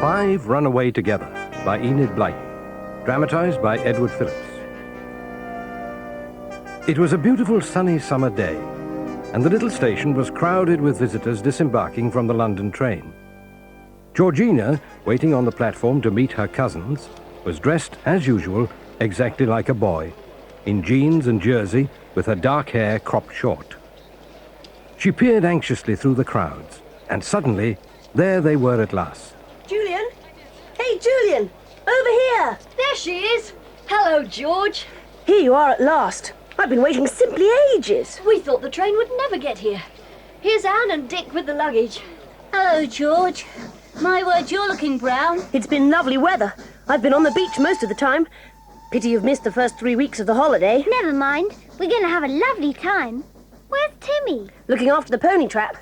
5 Run Away Together by Enid Blyton, dramatised by Edward Philips. It was a beautiful sunny summer day, and the little station was crowded with visitors disembarking from the London train. Georgina, waiting on the platform to meet her cousins, was dressed, as usual, exactly like a boy, in jeans and jersey with her dark hair cropped short. She peered anxiously through the crowds, and suddenly, there they were at last. Julian? Hey, Julian! Over here! There she is! Hello, George. Here you are at last. I've been waiting simply ages. We thought the train would never get here. Here's Anne and Dick with the luggage. Hello, George. My word, you're looking brown. It's been lovely weather. I've been on the beach most of the time. Pity you've missed the first 3 weeks of the holiday. Never mind. We're going to have a lovely time. Where's Timmy? Looking after the pony trap.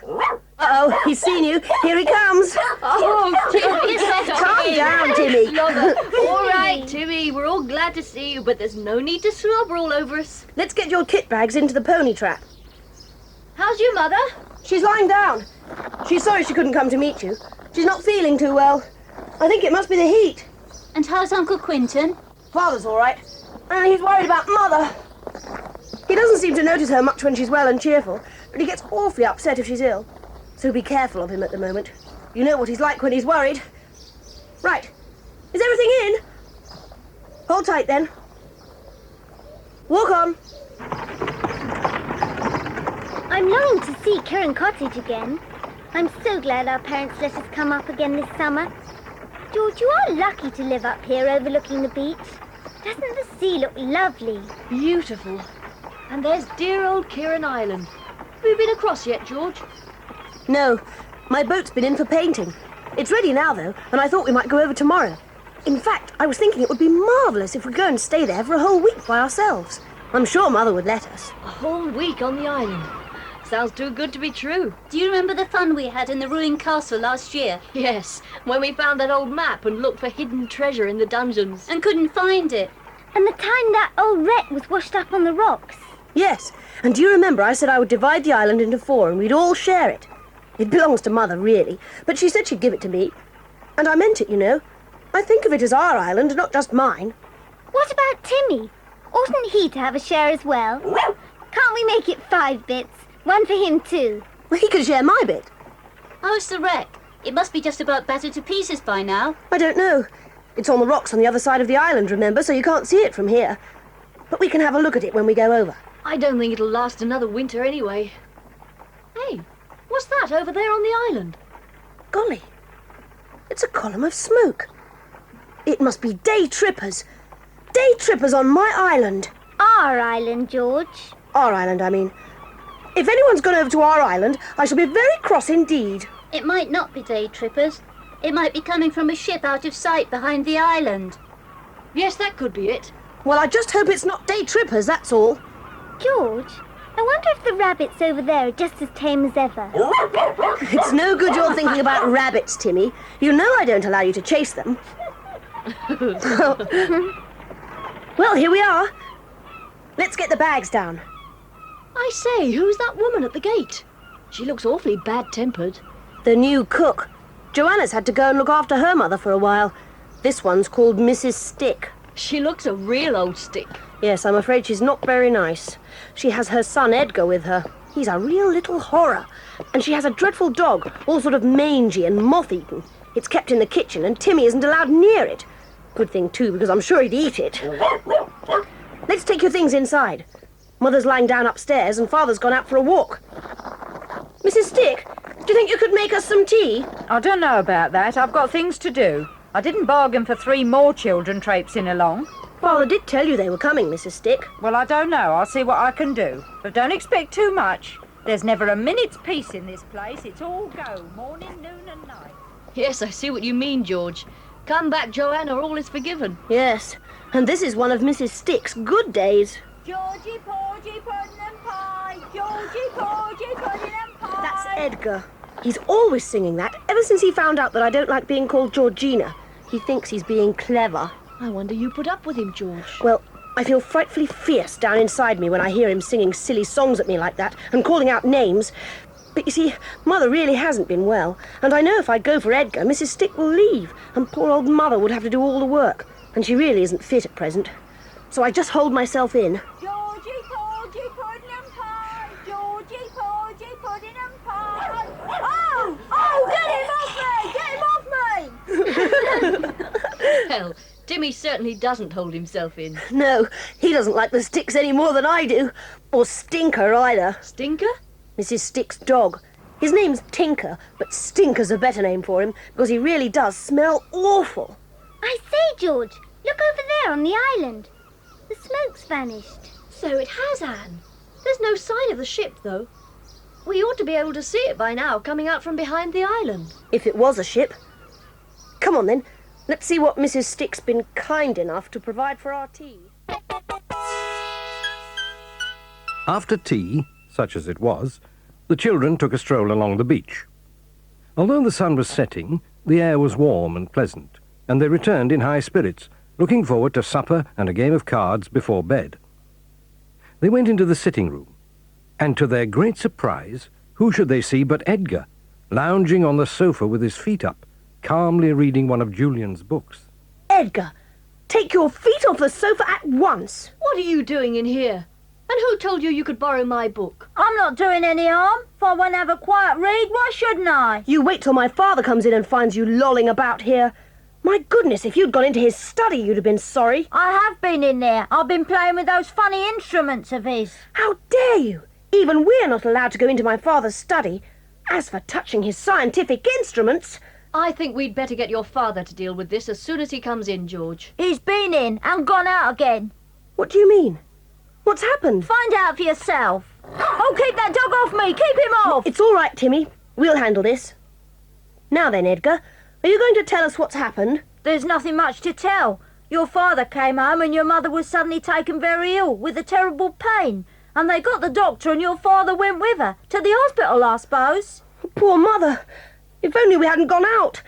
Uh-oh, he's seen you. Here he comes. Oh, Timmy. Calm down, Timmy. All right, Timmy, we're all glad to see you, but there's no need to slobber all over us. Let's get your kit bags into the pony trap. How's your mother? She's lying down. She's sorry she couldn't come to meet you. She's not feeling too well. I think it must be the heat. And how's Uncle Quinton? Father's all right. Only he's worried about Mother. He doesn't seem to notice her much when she's well and cheerful, but he gets awfully upset if she's ill. So be careful of him at the moment. You know what he's like when he's worried. Right. Is everything in? Hold tight then. Walk on. I'm longing to see Curran Cottage again. I'm so glad our parents let us come up again this summer. George, you are lucky to live up here overlooking the beach. Doesn't the sea look lovely? Beautiful. And there's dear old Kieran Island. Have you been across yet, George? No, my boat's been in for painting. It's ready now, though, and I thought we might go over tomorrow. In fact, I was thinking it would be marvellous if we go and stay there for a whole week by ourselves. I'm sure Mother would let us. A whole week on the island. Sounds too good to be true. Do you remember the fun we had in the ruined castle last year? Yes, when we found that old map and looked for hidden treasure in the dungeons. And couldn't find it. And the time that old wreck was washed up on the rocks. Yes, and do you remember I said I would divide the island into 4 and we'd all share it? It belongs to Mother, really, but she said she'd give it to me. And I meant it, you know. I think of it as our island, not just mine. What about Timmy? Oughtn't he to have a share as well? Can't we make it 5 bits? One for him too. Well, he can share my bit. How's the wreck? It must be just about battered to pieces by now. I don't know. It's on the rocks on the other side of the island, remember, so you can't see it from here. But we can have a look at it when we go over. I don't think it'll last another winter anyway. Hey, what's that over there on the island? Golly, it's a column of smoke. It must be day trippers. Day trippers on my island. Our island, George. Our island, I mean. If anyone's gone over to our island, I shall be very cross indeed. It might not be day trippers. It might be coming from a ship out of sight behind the island. Yes, that could be it. Well, I just hope it's not day trippers, that's all. George, I wonder if the rabbits over there are just as tame as ever. It's no good you're thinking about rabbits, Timmy. You know I don't allow you to chase them. Well, here we are. Let's get the bags down. I say, who's that woman at the gate? She looks awfully bad-tempered. The new cook. Joanna's had to go and look after her mother for a while. This one's called Mrs. Stick. She looks a real old stick. Yes, I'm afraid she's not very nice. She has her son Edgar with her. He's a real little horror. And she has a dreadful dog, all sort of mangy and moth-eaten. It's kept in the kitchen and Timmy isn't allowed near it. Good thing, too, because I'm sure he'd eat it. Let's take your things inside. Mother's lying down upstairs and Father's gone out for a walk. Mrs. Stick, do you think you could make us some tea? I don't know about that. I've got things to do. I didn't bargain for 3 more children traipsing along. Father did tell you they were coming, Mrs. Stick. Well, I don't know. I'll see what I can do. But don't expect too much. There's never a minute's peace in this place. It's all go, morning, noon and night. Yes, I see what you mean, George. Come back, Joanna, all is forgiven. Yes, and this is one of Mrs. Stick's good days. Georgie, porgy, pudding and pie. Georgie, porgy, pudding and pie. That's Edgar. He's always singing that, ever since he found out that I don't like being called Georgina. He thinks he's being clever. I wonder you put up with him, George. Well, I feel frightfully fierce down inside me when I hear him singing silly songs at me like that and calling out names. But you see, Mother really hasn't been well, and I know if I go for Edgar, Mrs. Stick will leave, and poor old Mother would have to do all the work, and she really isn't fit at present. So I just hold myself in. Georgie, Porgy, pudding and pie. Georgie, Porgy, pudding and pie. Oh! Oh, get him off me! Get him off me! Well, Timmy certainly doesn't hold himself in. No, he doesn't like the Sticks any more than I do, or Stinker either. Stinker? Mrs. Stick's dog. His name's Tinker, but Stinker's a better name for him, because he really does smell awful. I say, George, look over there on the island. The smoke's vanished. So it has, Anne. There's no sign of the ship, though. We ought to be able to see it by now, coming out from behind the island. If it was a ship. Come on, then. Let's see what Mrs. Stick's been kind enough to provide for our tea. After tea, such as it was, the children took a stroll along the beach. Although the sun was setting, the air was warm and pleasant, and they returned in high spirits, looking forward to supper and a game of cards before bed. They went into the sitting room, and to their great surprise, who should they see but Edgar, lounging on the sofa with his feet up, calmly reading one of Julian's books. Edgar, take your feet off the sofa at once. What are you doing in here? And who told you could borrow my book? I'm not doing any harm. If I won't have a quiet read, why shouldn't I? You wait till my father comes in and finds you lolling about here. My goodness, if you'd gone into his study, you'd have been sorry. I have been in there. I've been playing with those funny instruments of his. How dare you? Even we're not allowed to go into my father's study. As for touching his scientific instruments... I think we'd better get your father to deal with this as soon as he comes in, George. He's been in and gone out again. What do you mean? What's happened? Find out for yourself. Oh, keep that dog off me! Keep him off! It's all right, Timmy. We'll handle this. Now then, Edgar, are you going to tell us what's happened? There's nothing much to tell. Your father came home and your mother was suddenly taken very ill with a terrible pain. And they got the doctor and your father went with her. To the hospital, I suppose. Poor Mother. If only we hadn't gone out.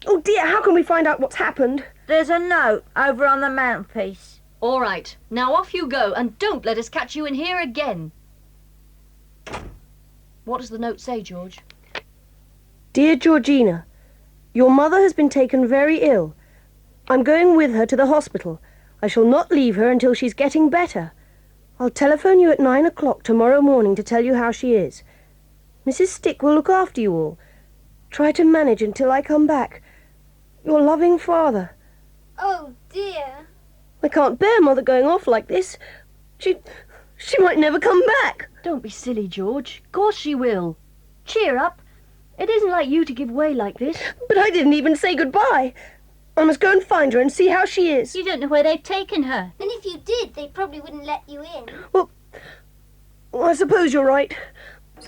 Oh dear, how can we find out what's happened? There's a note over on the mantelpiece. All right, now off you go, and don't let us catch you in here again. What does the note say, George? Dear Georgina, your mother has been taken very ill. I'm going with her to the hospital. I shall not leave her until she's getting better. I'll telephone you at 9 o'clock tomorrow morning to tell you how she is. Mrs. Stick will look after you all. Try to manage until I come back. Your loving father. Oh, dear. I can't bear Mother going off like this. She might never come back. Don't be silly, George. Of course she will. Cheer up. It isn't like you to give way like this. But I didn't even say goodbye. I must go and find her and see how she is. You don't know where they've taken her. And if you did, they probably wouldn't let you in. Well, I suppose you're right.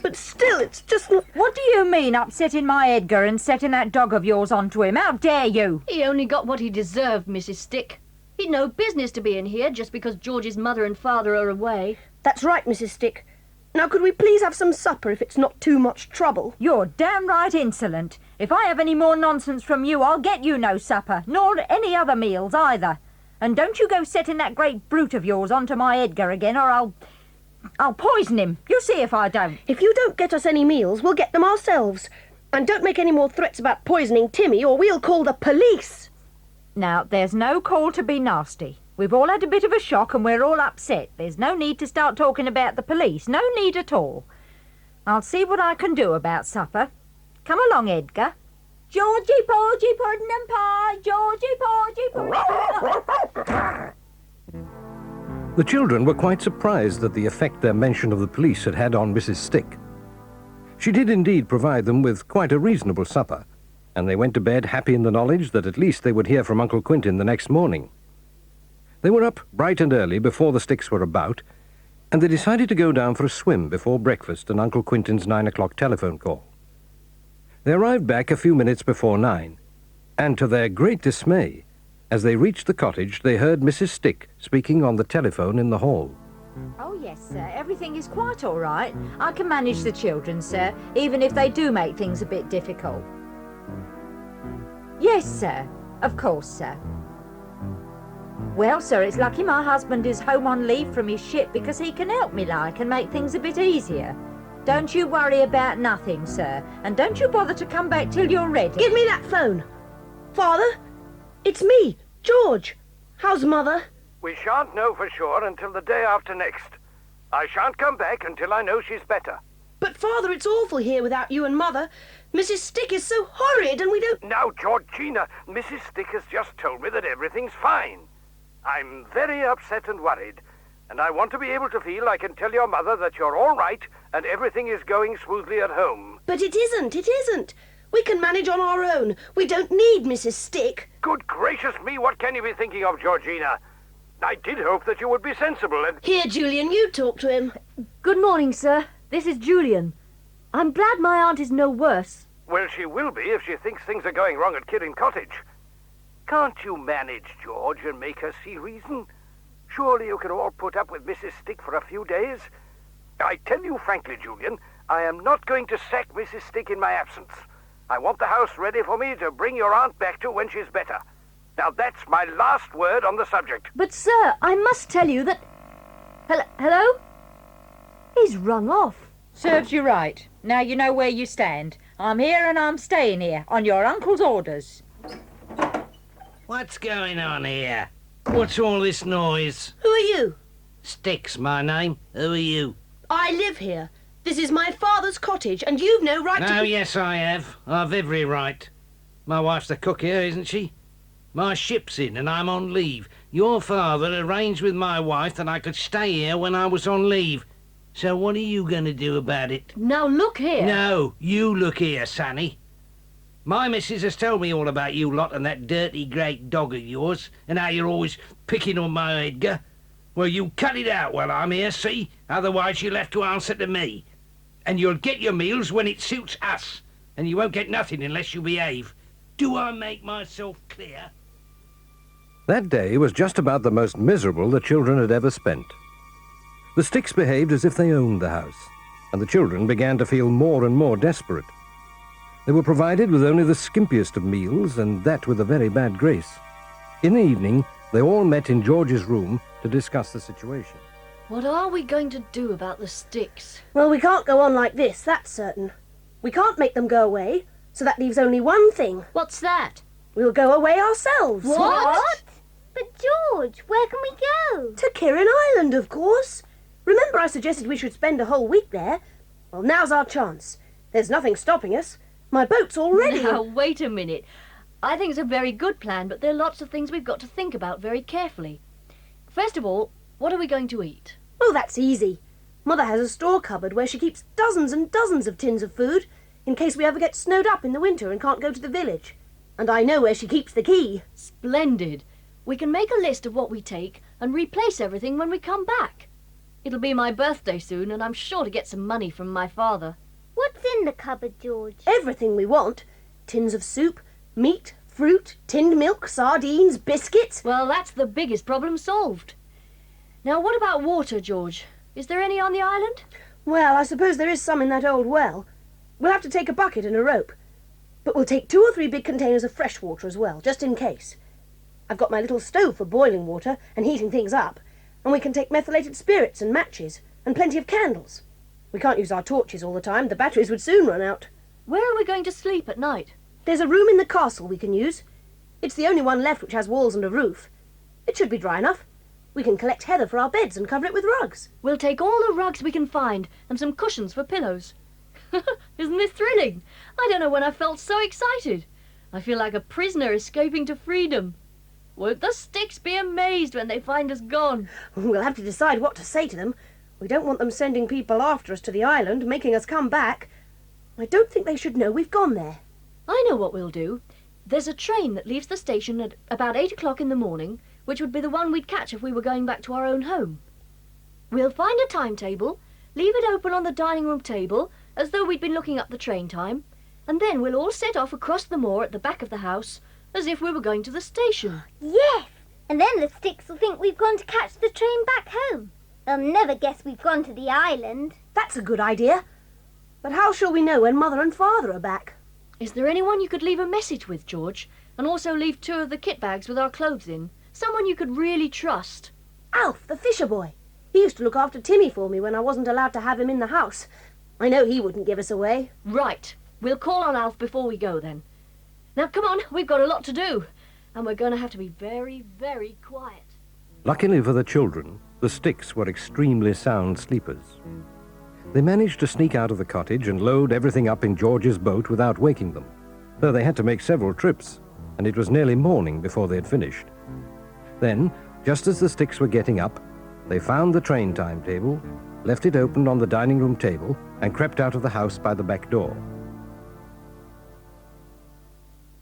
But still, it's just not... What do you mean, upsetting my Edgar and setting that dog of yours onto him? How dare you? He only got what he deserved, Mrs. Stick. He'd no business to be in here just because George's mother and father are away. That's right, Mrs. Stick. Now, could we please have some supper if it's not too much trouble? You're downright insolent. If I have any more nonsense from you, I'll get you no supper, nor any other meals either. And don't you go setting that great brute of yours onto my Edgar again, or I'll poison him. You see if I don't. If you don't get us any meals, we'll get them ourselves. And don't make any more threats about poisoning Timmy, or we'll call the police. Now, there's no call to be nasty. We've all had a bit of a shock and we're all upset. There's no need to start talking about the police. No need at all. I'll see what I can do about supper. Come along, Edgar. Georgie, Porgy, pudding and pie. Georgie, Porgy, pudding. The children were quite surprised at the effect their mention of the police had had on Mrs. Stick. She did indeed provide them with quite a reasonable supper, and they went to bed happy in the knowledge that at least they would hear from Uncle Quintin the next morning. They were up bright and early before the Sticks were about, and they decided to go down for a swim before breakfast and Uncle Quintin's 9 o'clock telephone call. They arrived back a few minutes before 9, and to their great dismay, as they reached the cottage, they heard Mrs. Stick speaking on the telephone in the hall. Oh, yes, sir. Everything is quite all right. I can manage the children, sir, even if they do make things a bit difficult. Yes, sir. Of course, sir. Well, sir, it's lucky my husband is home on leave from his ship because he can help me like and make things a bit easier. Don't you worry about nothing, sir. And don't you bother to come back till you're ready. Give me that phone. Father, it's me, George. How's Mother? We shan't know for sure until the day after next. I shan't come back until I know she's better. But Father, it's awful here without you and Mother. Mrs. Stick is so horrid and we don't... Now, Georgina, Mrs. Stick has just told me that everything's fine. I'm very upset and worried, and I want to be able to feel I can tell your mother that you're all right and everything is going smoothly at home. But it isn't. We can manage on our own. We don't need Mrs. Stick. Good gracious me, what can you be thinking of, Georgina? I did hope that you would be sensible and... Here, Julian, you talk to him. Good morning, sir. This is Julian. I'm glad my aunt is no worse. Well, she will be if she thinks things are going wrong at Kidding Cottage. Can't you manage, George, and make her see reason? Surely you can all put up with Mrs. Stick for a few days. I tell you frankly, Julian, I am not going to sack Mrs. Stick in my absence. I want the house ready for me to bring your aunt back to when she's better. Now, that's my last word on the subject. But, sir, I must tell you that... Hello? He's rung off. Serves you right. Now you know where you stand. I'm here and I'm staying here, on your uncle's orders. What's going on here? What's all this noise? Who are you? Stick's my name. Who are you? I live here. This is my father's cottage, and you've no right to... Oh, yes, I have. I've every right. My wife's the cook here, isn't she? My ship's in and I'm on leave. Your father arranged with my wife that I could stay here when I was on leave. So what are you going to do about it? Now, look here. No, you look here, Sonny. My missus has told me all about you lot and that dirty great dog of yours, and how you're always picking on my Edgar. Well, you cut it out while I'm here, see? Otherwise you'll have to answer to me. And you'll get your meals when it suits us, and you won't get nothing unless you behave. Do I make myself clear? That day was just about the most miserable the children had ever spent. The Sticks behaved as if they owned the house, and the children began to feel more and more desperate. They were provided with only the skimpiest of meals, and that with a very bad grace. In the evening, they all met in George's room to discuss the situation. What are we going to do about the Sticks? Well, we can't go on like this, that's certain. We can't make them go away, so that leaves only one thing. What's that? We'll go away ourselves. What? But George, where can we go? To Kirin Island, of course. Remember I suggested we should spend a whole week there? Well, now's our chance. There's nothing stopping us. My boat's all ready. Now, wait a minute. I think it's a very good plan, but there are lots of things we've got to think about very carefully. First of all, what are we going to eat? Oh, that's easy. Mother has a store cupboard where she keeps dozens and dozens of tins of food in case we ever get snowed up in the winter and can't go to the village. And I know where she keeps the key. Splendid. We can make a list of what we take and replace everything when we come back. It'll be my birthday soon, and I'm sure to get some money from my father. What's in the cupboard, George? Everything we want. Tins of soup, meat, fruit, tinned milk, sardines, biscuits. Well, that's the biggest problem solved. Now, what about water, George? Is there any on the island? Well, I suppose there is some in that old well. We'll have to take a bucket and a rope. But we'll take 2 or 3 big containers of fresh water as well, just in case. I've got my little stove for boiling water and heating things up, and we can take methylated spirits and matches, and plenty of candles. We can't use our torches all the time. The batteries would soon run out. Where are we going to sleep at night? There's a room in the castle we can use. It's the only one left which has walls and a roof. It should be dry enough. We can collect heather for our beds and cover it with rugs. We'll take all the rugs we can find and some cushions for pillows. Isn't this thrilling? I don't know when I felt so excited. I feel like a prisoner escaping to freedom. Won't the Sticks be amazed when they find us gone? We'll have to decide what to say to them. We don't want them sending people after us to the island, making us come back. I don't think they should know we've gone there. I know what we'll do. There's a train that leaves the station at about 8 o'clock in the morning, which would be the one we'd catch if we were going back to our own home. We'll find a timetable, leave it open on the dining room table, as though we'd been looking up the train time, and then we'll all set off across the moor at the back of the house, as if we were going to the station. Yes! And then the Sticks will think we've gone to catch the train back home. They'll never guess we've gone to the island. That's a good idea. But how shall we know when Mother and Father are back? Is there anyone you could leave a message with, George? And also leave 2 of the kit bags with our clothes in? Someone you could really trust? Alf, the fisher boy. He used to look after Timmy for me when I wasn't allowed to have him in the house. I know he wouldn't give us away. Right. We'll call on Alf before we go then. Now come on, we've got a lot to do. And we're going to have to be very, very quiet. Luckily for the children, the Sticks were extremely sound sleepers. They managed to sneak out of the cottage and load everything up in George's boat without waking them, though they had to make several trips, and it was nearly morning before they had finished. Then, just as the Sticks were getting up, they found the train timetable, left it open on the dining room table, and crept out of the house by the back door.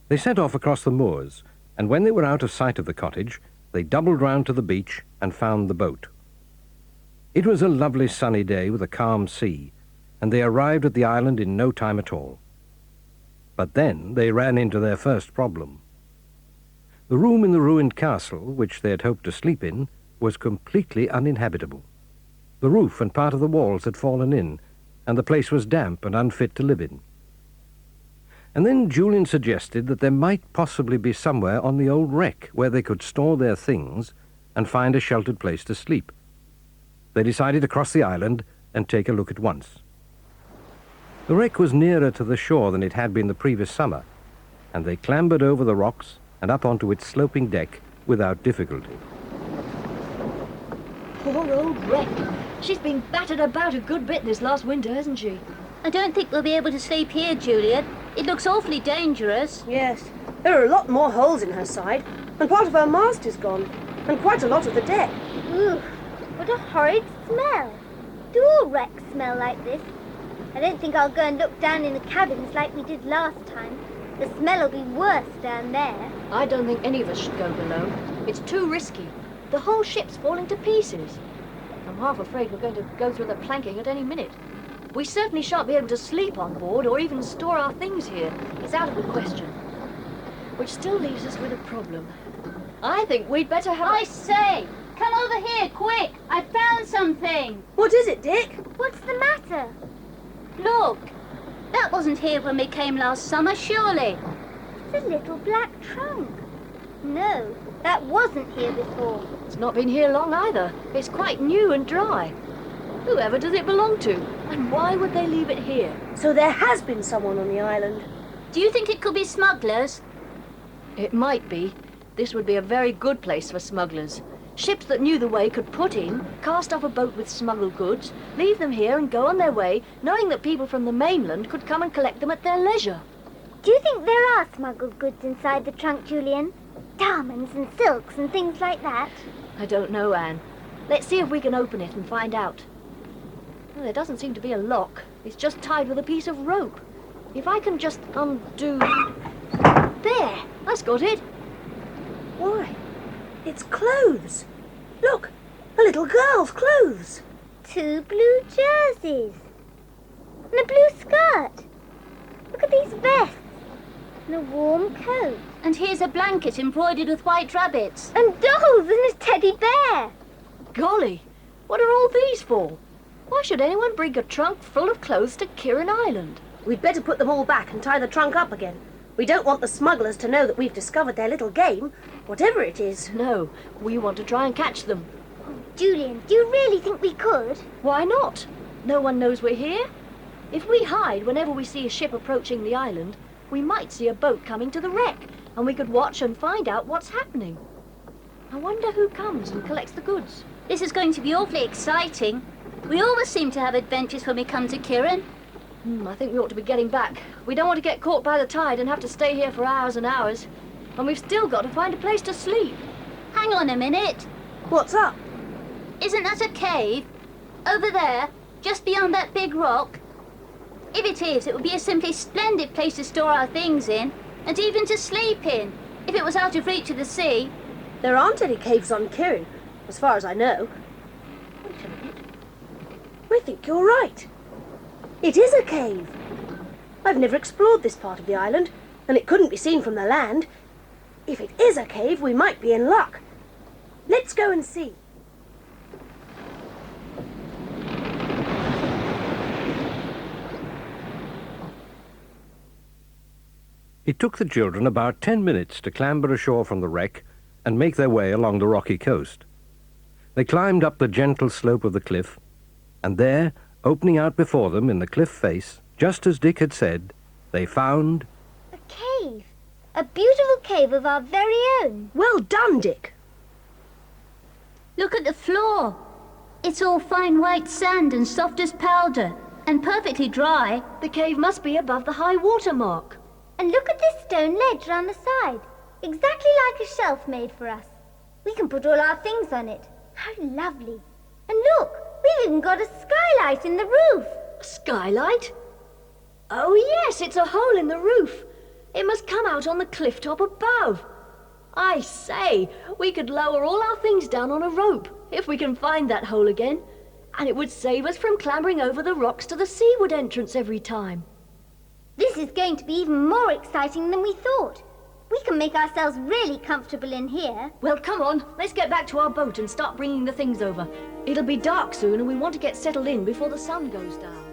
They set off across the moors, and when they were out of sight of the cottage, they doubled round to the beach and found the boat. It was a lovely sunny day with a calm sea, and they arrived at the island in no time at all. But then they ran into their first problem. The room in the ruined castle, which they had hoped to sleep in, was completely uninhabitable. The roof and part of the walls had fallen in, and the place was damp and unfit to live in. And then Julian suggested that there might possibly be somewhere on the old wreck where they could store their things and find a sheltered place to sleep. They decided to cross the island and take a look at once. The wreck was nearer to the shore than it had been the previous summer, and they clambered over the rocks and up onto its sloping deck without difficulty. Poor old wreck. She's been battered about a good bit this last winter, hasn't she? I don't think we'll be able to sleep here, Julian. It looks awfully dangerous. Yes, there are a lot more holes in her side, and part of her mast is gone, and quite a lot of the deck. Ooh, what a horrid smell. Do all wrecks smell like this? I don't think I'll go and look down in the cabins like we did last time. The smell will be worse down there. I don't think any of us should go below. It's too risky. The whole ship's falling to pieces. I'm half afraid we're going to go through the planking at any minute. We certainly shan't be able to sleep on board or even store our things here. It's out of the question. Which still leaves us with a problem. I think we'd better have... I say, come over here, quick! I found something! What is it, Dick? What's the matter? Look! That wasn't here when we came last summer, surely. It's a little black trunk. No, that wasn't here before. It's not been here long either. It's quite new and dry. Whoever does it belong to? And why would they leave it here? So there has been someone on the island. Do you think it could be smugglers? It might be. This would be a very good place for smugglers. Ships that knew the way could put in, cast off a boat with smuggled goods, leave them here and go on their way, knowing that people from the mainland could come and collect them at their leisure. Do you think there are smuggled goods inside the trunk, Julian? Diamonds and silks and things like that? I don't know, Anne. Let's see if we can open it and find out. Well, there doesn't seem to be a lock. It's just tied with a piece of rope. If I can just undo... There! That's got it. Why, it's clothes. Look, a little girl's clothes. 2 blue jerseys. And a blue skirt. Look at these vests. And a warm coat. And here's a blanket embroidered with white rabbits. And dolls and a teddy bear. Golly, what are all these for? Why should anyone bring a trunk full of clothes to Kirin Island? We'd better put them all back and tie the trunk up again. We don't want the smugglers to know that we've discovered their little game, whatever it is. No, we want to try and catch them. Julian, do you really think we could? Why not? No one knows we're here. If we hide whenever we see a ship approaching the island, we might see a boat coming to the wreck, and we could watch and find out what's happening. I wonder who comes and collects the goods. This is going to be awfully exciting. We always seem to have adventures when we come to Kirin. I think we ought to be getting back. We don't want to get caught by the tide and have to stay here for hours and hours. And we've still got to find a place to sleep. Hang on a minute. What's up? Isn't that a cave? Over there, just beyond that big rock? If it is, it would be a simply splendid place to store our things in, and even to sleep in, if it was out of reach of the sea. There aren't any caves on Kirin, as far as I know. Wait a minute. I think you're right. It is a cave. I've never explored this part of the island, and it couldn't be seen from the land. If it is a cave, we might be in luck. Let's go and see. It took the children about 10 minutes to clamber ashore from the wreck and make their way along the rocky coast. They climbed up the gentle slope of the cliff, and there, opening out before them in the cliff face, just as Dick had said, they found... A cave. A beautiful cave of our very own. Well done, Dick. Look at the floor. It's all fine white sand and soft as powder, and perfectly dry. The cave must be above the high water mark. And look at this stone ledge round the side. Exactly like a shelf made for us. We can put all our things on it. How lovely. And look, we've even got a skylight in the roof. A skylight? Oh yes, it's a hole in the roof. It must come out on the cliff top above. I say, we could lower all our things down on a rope, if we can find that hole again. And it would save us from clambering over the rocks to the seaward entrance every time. This is going to be even more exciting than we thought. We can make ourselves really comfortable in here. Well, come on, let's get back to our boat and start bringing the things over. It'll be dark soon and we want to get settled in before the sun goes down.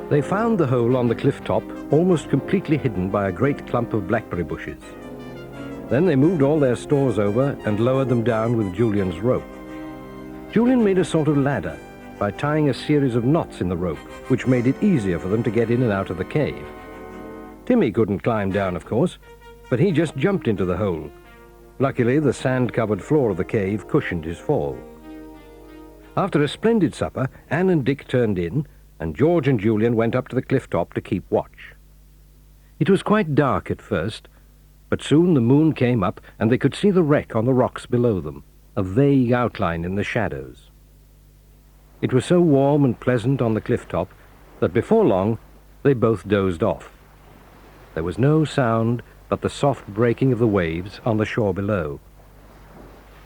They found the hole on the cliff top almost completely hidden by a great clump of blackberry bushes. Then they moved all their stores over and lowered them down with Julian's rope. Julian made a sort of ladder by tying a series of knots in the rope, which made it easier for them to get in and out of the cave. Timmy couldn't climb down, of course, but he just jumped into the hole. Luckily, the sand-covered floor of the cave cushioned his fall. After a splendid supper, Anne and Dick turned in, and George and Julian went up to the cliff top to keep watch. It was quite dark at first, but soon the moon came up and they could see the wreck on the rocks below them, a vague outline in the shadows. It was so warm and pleasant on the cliff top that before long they both dozed off. There was no sound but the soft breaking of the waves on the shore below.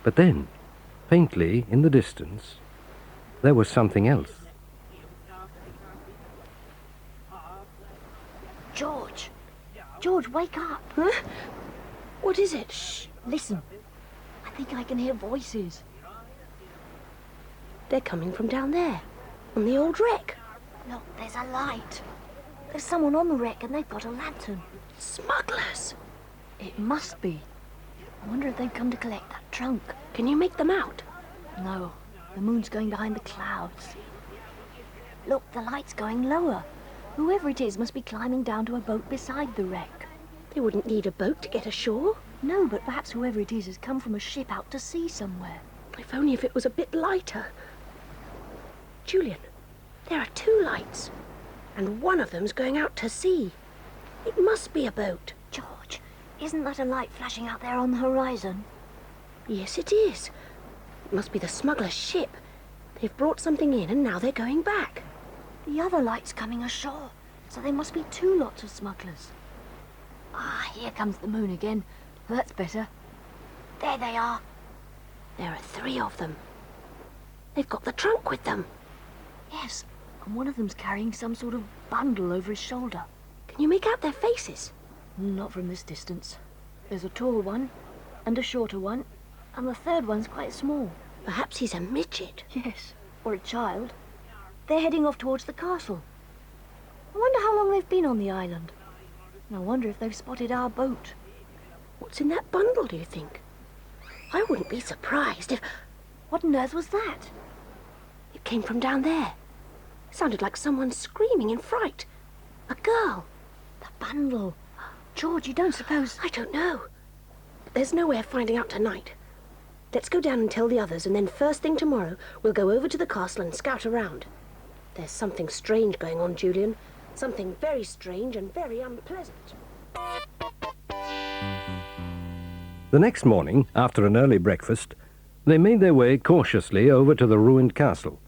But then, faintly in the distance, there was something else. George, wake up. Huh? What is it? Shh, listen. I think I can hear voices. They're coming from down there, on the old wreck. Look, there's a light. There's someone on the wreck and they've got a lantern. Smugglers. It must be. I wonder if they've come to collect that trunk. Can you make them out? No, the moon's going behind the clouds. Look, the light's going lower. Whoever it is must be climbing down to a boat beside the wreck. They wouldn't need a boat to get ashore. No, but perhaps whoever it is has come from a ship out to sea somewhere. If only if it was a bit lighter. Julian, there are 2 lights, and one of them's going out to sea. It must be a boat. George, isn't that a light flashing out there on the horizon? Yes, it is. It must be the smuggler's ship. They've brought something in and now they're going back. The other light's coming ashore, so there must be 2 lots of smugglers. Ah, here comes the moon again. That's better. There they are. There are 3 of them. They've got the trunk with them. Yes, and one of them's carrying some sort of bundle over his shoulder. Can you make out their faces? Not from this distance. There's a tall one, and a shorter one, and the third one's quite small. Perhaps he's a midget. Yes, or a child. They're heading off towards the castle. I wonder how long they've been on the island. And I wonder if they've spotted our boat. What's in that bundle, do you think? I wouldn't be surprised if... What on earth was that? It came from down there. It sounded like someone screaming in fright. A girl. The bundle. George, you don't suppose... I don't know. But there's no way of finding out tonight. Let's go down and tell the others, and then first thing tomorrow, we'll go over to the castle and scout around. There's something strange going on, Julian. Something very strange and very unpleasant. The next morning, after an early breakfast, they made their way cautiously over to the ruined castle,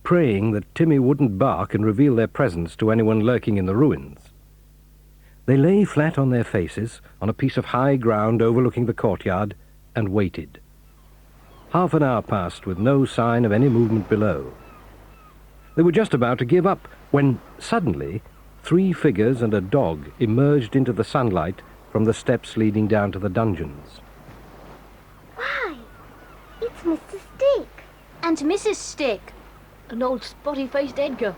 praying that Timmy wouldn't bark and reveal their presence to anyone lurking in the ruins. They lay flat on their faces on a piece of high ground overlooking the courtyard and waited. Half an hour passed with no sign of any movement below. They were just about to give up when, suddenly, 3 figures and a dog emerged into the sunlight from the steps leading down to the dungeons. Why, it's Mr. Stick. And Mrs. Stick. An old spotty-faced Edgar.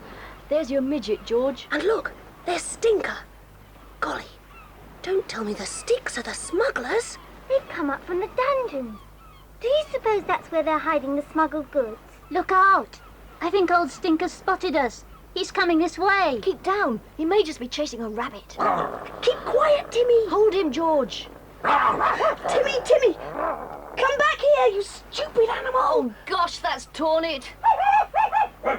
There's your midget, George. And look, there's Stinker. Golly, don't tell me the Sticks are the smugglers. They've come up from the dungeons. Do you suppose that's where they're hiding the smuggled goods? Look out! I think old Stinker's spotted us. He's coming this way. Keep down. He may just be chasing a rabbit. Keep quiet, Timmy. Hold him, George. Timmy, Timmy. Come back here, you stupid animal. Oh, gosh, that's torn it. Oh,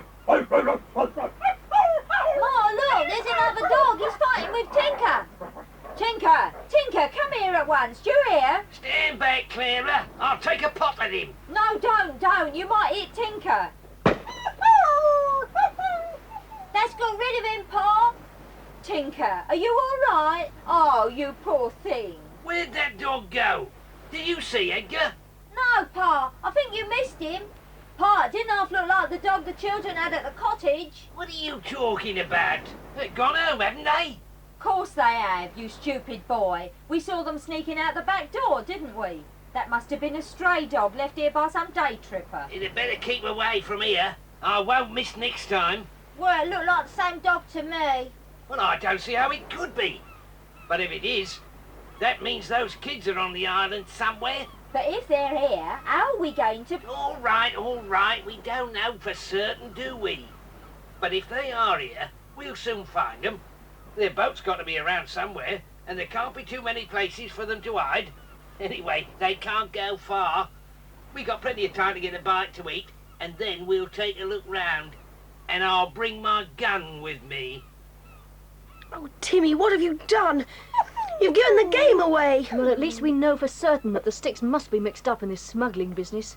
look, there's another dog. He's fighting with Tinker. Tinker, come here at once. Do you hear? Stand back, Clara. I'll take a pot at him. No, don't. You might hit Tinker. That's got rid of him, Pa. Tinker, are you all right? Oh, you poor thing. Where'd that dog go? Did you see Edgar? No, Pa, I think you missed him. Pa, it didn't half look like the dog the children had at the cottage. What are you talking about? They've gone home, haven't they? Course they have, you stupid boy. We saw them sneaking out the back door, didn't we? That must have been a stray dog left here by some day tripper. You'd better keep away from here. I won't miss next time. Well, it looked like the same dog to me. Well, I don't see how it could be. But if it is, that means those kids are on the island somewhere. But if they're here, how are we going to... All right. We don't know for certain, do we? But if they are here, we'll soon find them. Their boat's got to be around somewhere, and there can't be too many places for them to hide. Anyway, they can't go far. We got plenty of time to get a bite to eat, and then we'll take a look round. And I'll bring my gun with me. Oh, Timmy, what have you done? You've given the game away. Well, at least we know for certain that the Sticks must be mixed up in this smuggling business.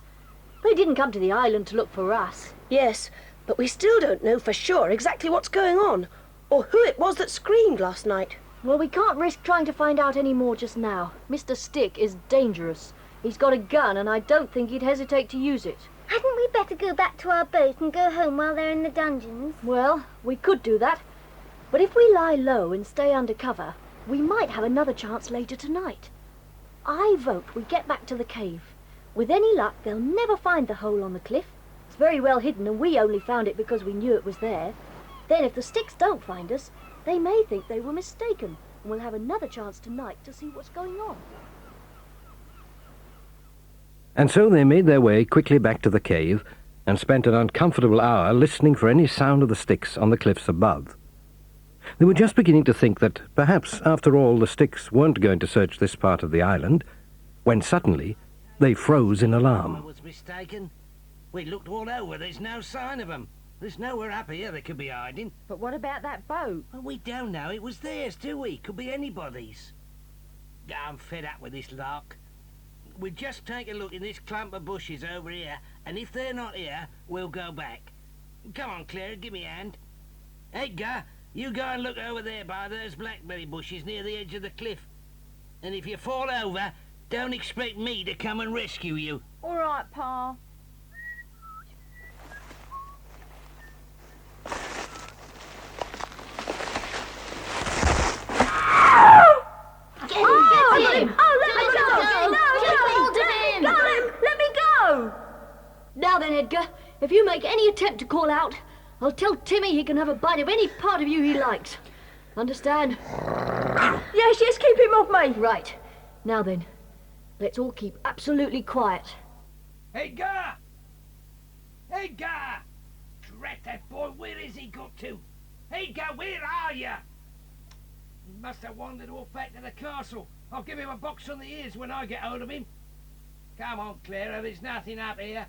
They didn't come to the island to look for us. Yes, but we still don't know for sure exactly what's going on, or who it was that screamed last night. Well, we can't risk trying to find out any more just now. Mr. Stick is dangerous. He's got a gun, and I don't think he'd hesitate to use it. Hadn't we better go back to our boat and go home while they're in the dungeons? Well, we could do that. But if we lie low and stay under cover, we might have another chance later tonight. I vote we get back to the cave. With any luck, they'll never find the hole on the cliff. It's very well hidden, and we only found it because we knew it was there. Then if the Sticks don't find us, they may think they were mistaken, and we'll have another chance tonight to see what's going on. And so they made their way quickly back to the cave and spent an uncomfortable hour listening for any sound of the Sticks on the cliffs above. They were just beginning to think that perhaps, after all, the Sticks weren't going to search this part of the island, when suddenly they froze in I alarm. was mistaken. We looked all over. There's no sign of them. There's nowhere up here they could be hiding. But what about that boat? Well, we don't know it was theirs, do we? Could be anybody's. I'm fed up with this lark. We'll just take a look in this clump of bushes over here, and if they're not here, we'll go back. Come on, Clara, give me a hand. Edgar, you go and look over there by those blackberry bushes near the edge of the cliff. And if you fall over, don't expect me to come and rescue you. All right, Pa. Now then, Edgar, if you make any attempt to call out, I'll tell Timmy he can have a bite of any part of you he likes. Understand? Yes, keep him off me. Right. Now then, let's all keep absolutely quiet. Edgar! Edgar! Drat that boy, where has he got to? Edgar, where are you? He must have wandered off back to the castle. I'll give him a box on the ears when I get hold of him. Come on, Clara, there's nothing up here.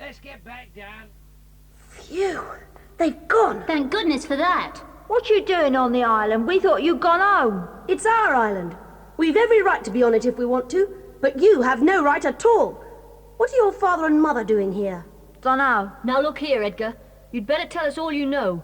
Let's get back down. Phew, they've gone. Thank goodness for that. What you doing on the island? We thought you'd gone home. It's our island. We've every right to be on it if we want to, but you have no right at all. What are your father and mother doing here? Dunno. Now look here, Edgar. You'd better tell us all you know.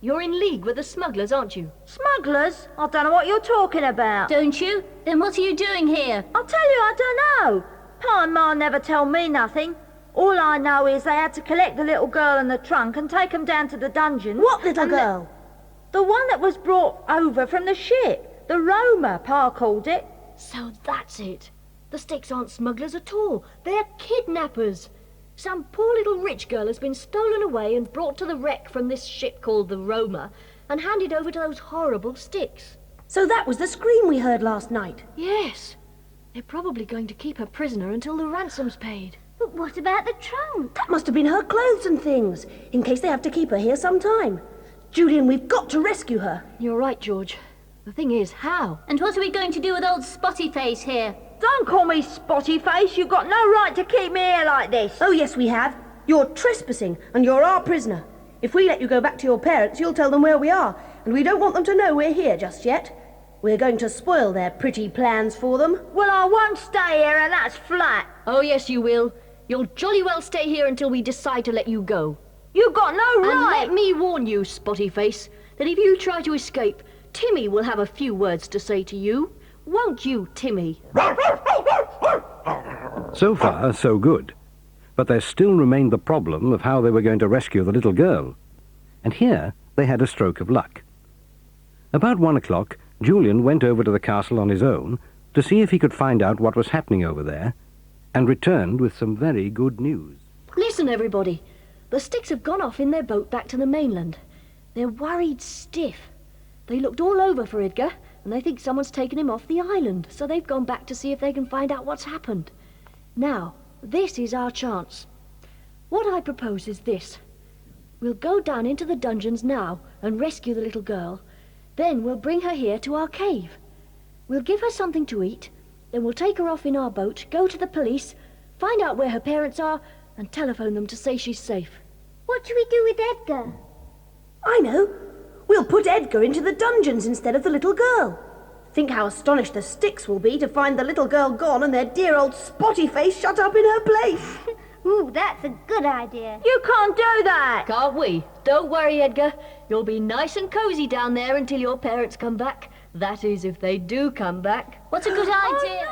You're in league with the smugglers, aren't you? Smugglers? I don't know what you're talking about. Don't you? Then what are you doing here? I'll tell you, I don't know. Pa and Ma never tell me nothing. All I know is they had to collect the little girl in the trunk and take 'em down to the dungeon. What little girl? The one that was brought over from the ship. The Roma, Pa called it. So that's it. The Sticks aren't smugglers at all. They're kidnappers. Some poor little rich girl has been stolen away and brought to the wreck from this ship called the Roma and handed over to those horrible Sticks. So that was the scream we heard last night. Yes. They're probably going to keep her prisoner until the ransom's paid. But what about the trunk? That must have been her clothes and things, in case they have to keep her here some time. Julian, we've got to rescue her. You're right, George. The thing is, how? And what are we going to do with old Spotty Face here? Don't call me Spotty Face. You've got no right to keep me here like this. Oh, yes, we have. You're trespassing, and you're our prisoner. If we let you go back to your parents, you'll tell them where we are, and we don't want them to know we're here just yet. We're going to spoil their pretty plans for them. Well, I won't stay here, and that's flat. Oh, yes, you will. You'll jolly well stay here until we decide to let you go. You've got no And right. let me warn you, Spotty Face, that if you try to escape, Timmy will have a few words to say to you. Won't you, Timmy? So far, so good. But there still remained the problem of how they were going to rescue the little girl. And here they had a stroke of luck. About 1 o'clock, Julian went over to the castle on his own to see if he could find out what was happening over there, and returned with some very good news. Listen, everybody. The Sticks have gone off in their boat back to the mainland. They're worried stiff. They looked all over for Edgar, and they think someone's taken him off the island, so they've gone back to see if they can find out what's happened. Now, this is our chance. What I propose is this. We'll go down into the dungeons now and rescue the little girl. Then we'll bring her here to our cave. We'll give her something to eat, then we'll take her off in our boat, go to the police, find out where her parents are, and telephone them to say she's safe. What do we do with Edgar? I know. We'll put Edgar into the dungeons instead of the little girl. Think how astonished the Sticks will be to find the little girl gone and their dear old Spotty Face shut up in her place. Ooh, that's a good idea. You can't do that. Can't we? Don't worry, Edgar. You'll be nice and cosy down there until your parents come back. That is, if they do come back. What's a good idea?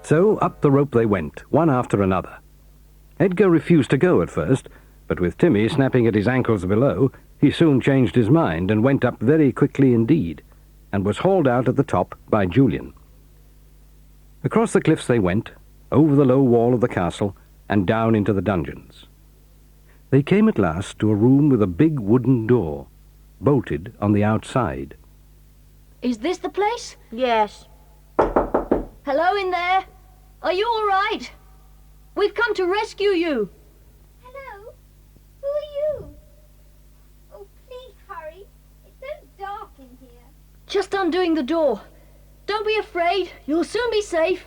So up the rope they went, one after another. Edgar refused to go at first, but with Timmy snapping at his ankles below, he soon changed his mind and went up very quickly indeed, and was hauled out at the top by Julian. Across the cliffs they went, over the low wall of the castle, and down into the dungeons. They came at last to a room with a big wooden door, bolted on the outside. Is this the place? Yes. Hello in there. Are you all right? We've come to rescue you. Hello? Who are you? Oh, please hurry. It's so dark in here. Just undoing the door. Don't be afraid. You'll soon be safe.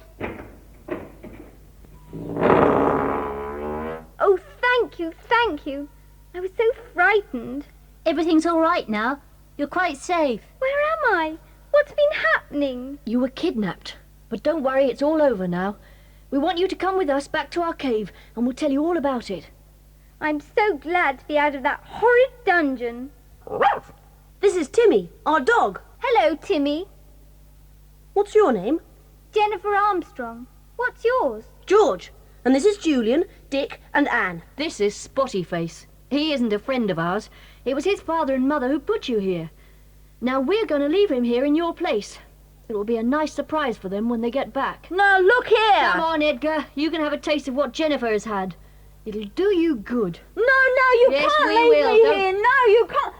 Oh, thank you, thank you. I was so frightened. Everything's all right now. You're quite safe. Where am I? What's been happening? You were kidnapped. But don't worry, it's all over now. We want you to come with us back to our cave, and we'll tell you all about it. I'm so glad to be out of that horrid dungeon. This is Timmy, our dog. Hello, Timmy. What's your name? Jennifer Armstrong. What's yours? George. And this is Julian, Dick, and Anne. This is Spotty Face. He isn't a friend of ours. It was his father and mother who put you here. Now we're going to leave him here in your place. It will be a nice surprise for them when they get back. Now, look here. Come on, Edgar. You can have a taste of what Jennifer has had. It'll do you good. No, you Yes, can't we leave will. me Don't- here. No, you can't.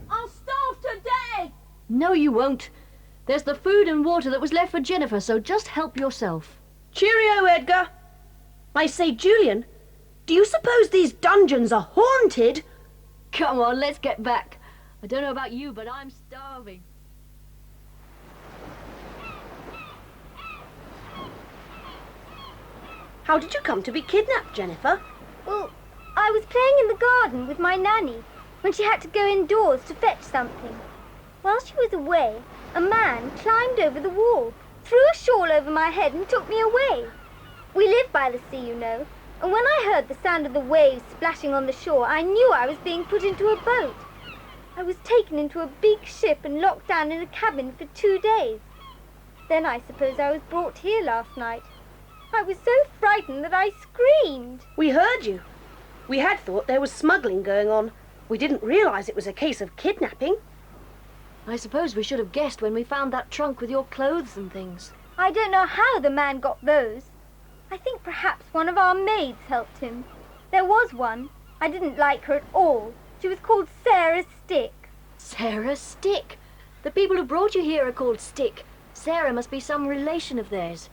I'll starve to death. No, you won't. There's the food and water that was left for Jennifer, so just help yourself. Cheerio, Edgar. I say, Julian, do you suppose these dungeons are haunted? Come on, let's get back. I don't know about you, but I'm starving. How did you come to be kidnapped, Jennifer? Well, I was playing in the garden with my nanny when she had to go indoors to fetch something. While she was away, a man climbed over the wall, threw a shawl over my head and took me away. We live by the sea, you know, and when I heard the sound of the waves splashing on the shore, I knew I was being put into a boat. I was taken into a big ship and locked down in a cabin for 2 days. Then I suppose I was brought here last night. I was so frightened that I screamed. We heard you. We had thought there was smuggling going on. We didn't realise it was a case of kidnapping. I suppose we should have guessed when we found that trunk with your clothes and things. I don't know how the man got those. I think perhaps one of our maids helped him. There was one. I didn't like her at all. She was called Sarah Stick. Sarah Stick? The people who brought you here are called Stick. Sarah must be some relation of theirs.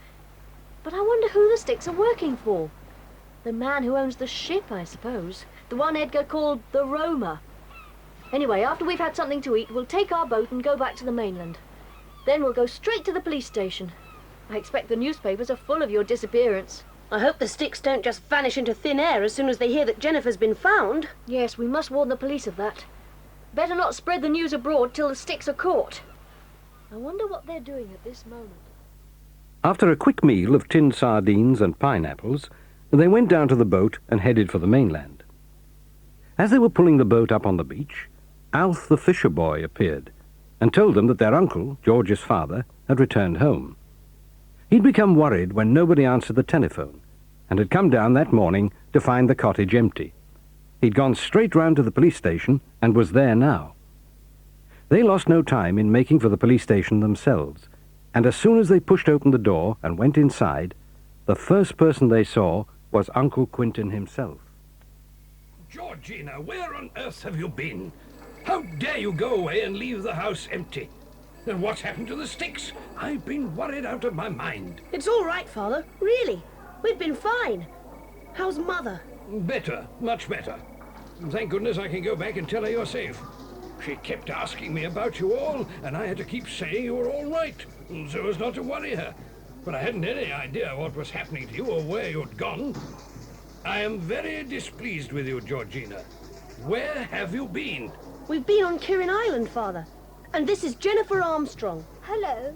But I wonder who the Sticks are working for. The man who owns the ship, I suppose. The one Edgar called the Roma. Anyway, after we've had something to eat, we'll take our boat and go back to the mainland. Then we'll go straight to the police station. I expect the newspapers are full of your disappearance. I hope the Sticks don't just vanish into thin air as soon as they hear that Jennifer's been found. Yes, we must warn the police of that. Better not spread the news abroad till the Sticks are caught. I wonder what they're doing at this moment. After a quick meal of tinned sardines and pineapples, they went down to the boat and headed for the mainland. As they were pulling the boat up on the beach, Alf the fisher boy appeared and told them that their uncle, George's father, had returned home. He'd become worried when nobody answered the telephone and had come down that morning to find the cottage empty. He'd gone straight round to the police station and was there now. They lost no time in making for the police station themselves, and as soon as they pushed open the door and went inside, the first person they saw was Uncle Quintin himself. Georgina, where on earth have you been? How dare you go away and leave the house empty? And what's happened to the Sticks? I've been worried out of my mind. It's all right, Father. Really. We've been fine. How's Mother? Better, much better. Thank goodness I can go back and tell her you're safe. She kept asking me about you all, and I had to keep saying you were all right, so as not to worry her. But I hadn't any idea what was happening to you or where you'd gone. I am very displeased with you, Georgina. Where have you been? We've been on Kirin Island, Father. And this is Jennifer Armstrong. Hello.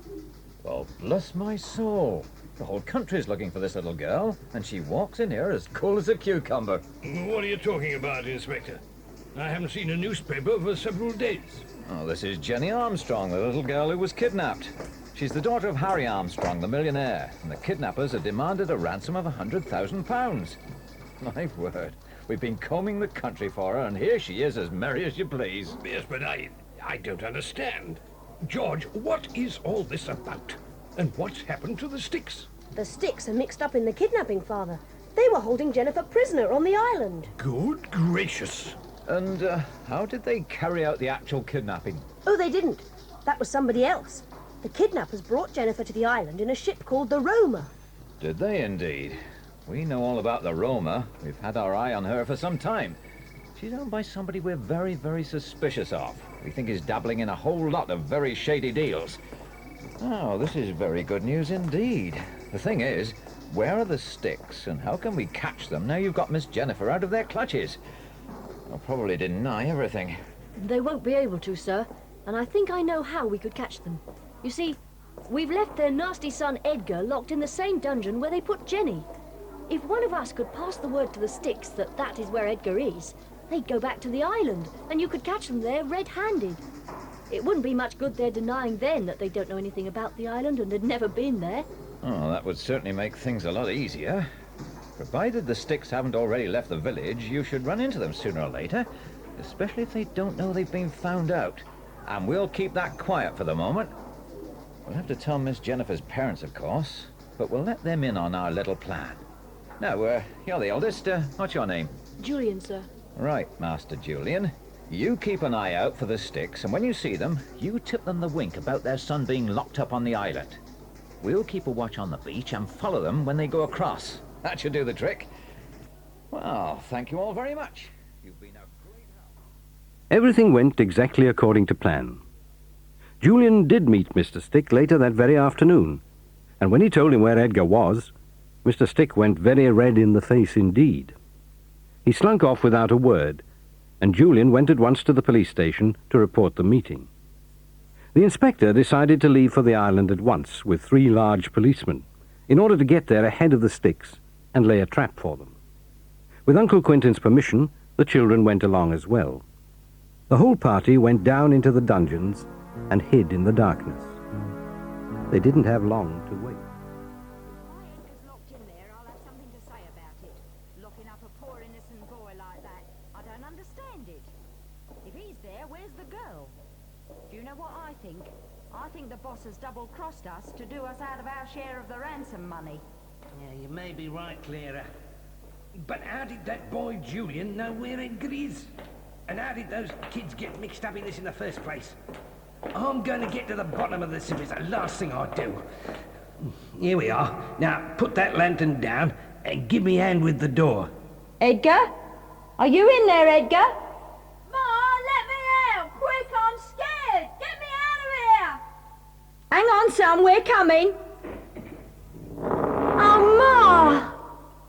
Well, bless my soul. The whole country's looking for this little girl, and she walks in here as cool as a cucumber. What are you talking about, Inspector? I haven't seen a newspaper for several days. Oh, this is Jenny Armstrong, the little girl who was kidnapped. She's the daughter of Harry Armstrong, the millionaire, and the kidnappers have demanded a ransom of £100,000. My word, we've been combing the country for her, and here she is as merry as you please. Yes, but I don't understand. George, what is all this about? And what's happened to the Sticks? The Sticks are mixed up in the kidnapping, Father. They were holding Jennifer prisoner on the island. Good gracious. And how did they carry out the actual kidnapping? Oh, they didn't. That was somebody else. The kidnappers brought Jennifer to the island in a ship called the Roma. Did they indeed? We know all about the Roma. We've had our eye on her for some time. She's owned by somebody we're very, very suspicious of. We think he's dabbling in a whole lot of very shady deals. Oh, this is very good news indeed. The thing is, where are the Sticks, and how can we catch them now you've got Miss Jennifer out of their clutches? I'll probably deny everything. They won't be able to, sir. And I think I know how we could catch them. You see, we've left their nasty son Edgar locked in the same dungeon where they put Jenny. If one of us could pass the word to the Sticks that that is where Edgar is, they'd go back to the island, and you could catch them there red-handed. It wouldn't be much good their denying then that they don't know anything about the island and had never been there. Oh, that would certainly make things a lot easier. Provided the Sticks haven't already left the village, you should run into them sooner or later, especially if they don't know they've been found out. And we'll keep that quiet for the moment. We'll have to tell Miss Jennifer's parents, of course, but we'll let them in on our little plan. Now, you're the eldest. What's your name? Julian, sir. Right, Master Julian. You keep an eye out for the Sticks, and when you see them, you tip them the wink about their son being locked up on the island. We'll keep a watch on the beach and follow them when they go across. That should do the trick. Well, thank you all very much. You've been a great help. Everything went exactly according to plan. Julian did meet Mr. Stick later that very afternoon, and when he told him where Edgar was, Mr. Stick went very red in the face indeed. He slunk off without a word, and Julian went at once to the police station to report the meeting. The inspector decided to leave for the island at once with 3 large policemen, in order to get there ahead of the Sticks and lay a trap for them. With Uncle Quentin's permission, the children went along as well. The whole party went down into the dungeons and hid in the darkness. They didn't have long to wait. My Edgar's locked in there, I'll have something to say about it. Locking up a poor innocent boy like that, I don't understand it. If he's there, where's the girl? Do you know what I think? I think the boss has double-crossed us to do us out of our share of the ransom money. Yeah, you may be right, Clara. But how did that boy Julian know where Edgar is? And how did those kids get mixed up in this in the first place? I'm going to get to the bottom of this if it's the last thing I do. Here we are. Now, put that lantern down and give me a hand with the door. Edgar? Are you in there, Edgar? Ma, let me out! Quick, I'm scared! Get me out of here! Hang on, son, we're coming. Oh, Ma!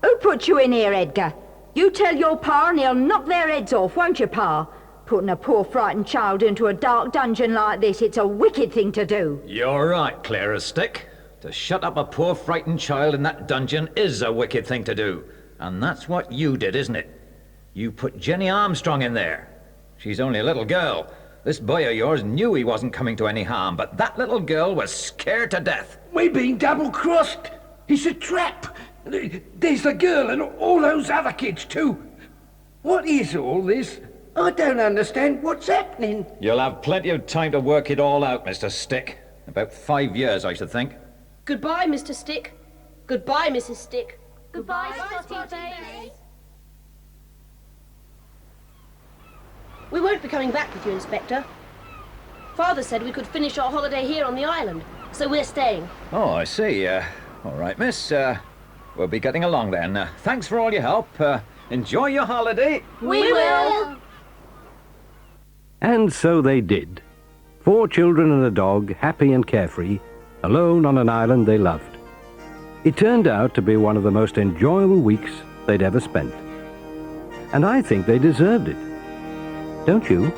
Who put you in here, Edgar? You tell your pa and he'll knock their heads off, won't you, Pa? Putting a poor frightened child into a dark dungeon like this, it's a wicked thing to do. You're right, Clara Stick. To shut up a poor frightened child in that dungeon is a wicked thing to do. And that's what you did, isn't it? You put Jenny Armstrong in there. She's only a little girl. This boy of yours knew he wasn't coming to any harm, but that little girl was scared to death. We've been double-crossed. It's a trap. There's the girl and all those other kids too. What is all this? I don't understand what's happening. You'll have plenty of time to work it all out, Mr. Stick. About 5 years, I should think. Goodbye, Mr. Stick. Goodbye, Mrs. Stick. Goodbye, Spotty Face. We won't be coming back with you, Inspector. Father said we could finish our holiday here on the island, so we're staying. Oh, I see. All right, miss. We'll be getting along then. Thanks for all your help. Enjoy your holiday. We will. And so they did. 4 children and a dog, happy and carefree, alone on an island they loved. It turned out to be one of the most enjoyable weeks they'd ever spent. And I think they deserved it. Don't you?